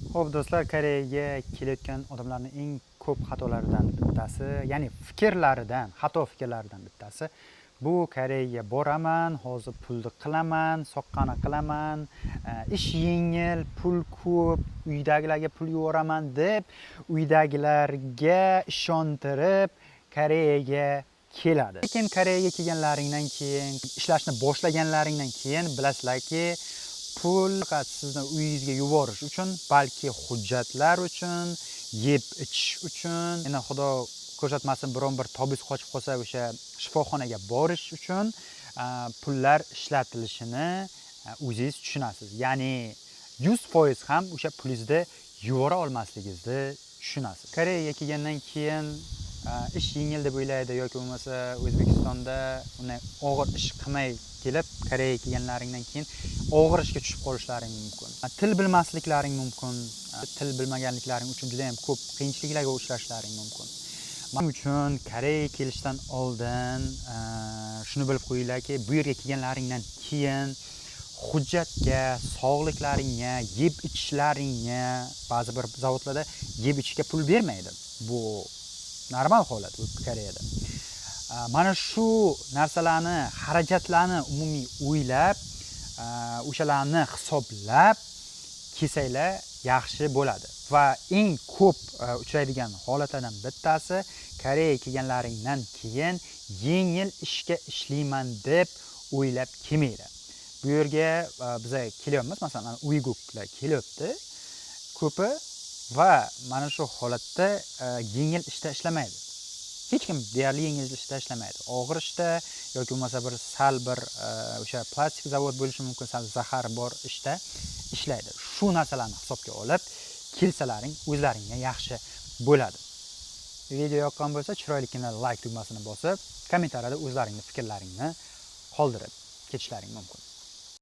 Xo'p do'stlar, Koreyaga kelayotgan odamlarning eng ko'p xatolaridan bittasi, ya'ni xato fikrlaridan bittasi bu Koreyaga boraman, hozir pulni qilaman, soqqani qilaman, ish yengil, pul ko'p, uydagilarga pul yuboraman deb, uydagilarga ishontirib Koreyaga keladi. Lekin Koreyaga kelganlaringdan keyin, ishlashni boshlaganlaringdan keyin bilasizlarki, pul faqat sizni uyingizga yuborish uchun, balki hujjatlar uchun, yeb ichish uchun, yana xudo ko'rsatmasin biron bir tobingiz qochib qolsa o'sha shifoxonaga borish uchun pullar ishlatilishini o'zingiz tushunasiz. Ya'ni 100% ham o'sha pulingizni yubora olmasligingizni tushunasiz. Koreyaga kelgandan keyin ish yengil deb o'ylaydi yoki bo'lmasa O'zbekistonda unday og'ir ish qilmay kelib Koreyaga kelganlaringdan keyin og'ir ishga tushib qolishlaring mumkin. Til bilmasliklaring mumkin. Til bilmaganliklaring uchun juda ham ko'p qiyinchiliklarga uchrashlaring mumkin. Men uchun Koreyaga kelishdan oldin shuni bilib qo'yinglarki, bu yerga kelganlaringdan keyin hujjatga, sog'liklaringga, yeb ichishlaringga, ba'zi bir zavodlarda yeb ichishga pul bermaydi. Bu normal holat bu Koreyada. Mana shu narsalarni, xarajatlarni umumiy o'ylab, o'shalarni hisoblab kelsanglar yaxshi bo'ladi. Va eng ko'p uchraydigan holatlardan bittasi Koreyaga kelganlaringdan keyin yengil ishga ishlayman deb o'ylab kelmanglar. Bu yerga biz kelyapmiz, masalan, uyg'urlar kelyapti ko'pi va mana shu holatda yengil ishda ishlamaydi. Hech kim deyarli yengil ishda ishlamaydi. Og'ir ishda yoki bo'lmasa bir sal bir o'sha plastik zavod bo'lishi mumkin, sal zahar bor ishda ishlaydi. Shu narsalarni hisobga olib kelsalaring o'zlaringga yaxshi bo'ladi. Video yoqqan bo'lsa, chiroyligina like tugmasini bosib, kommentariyada o'zlaringning fikrlaringni qoldirib ketishlaring mumkin.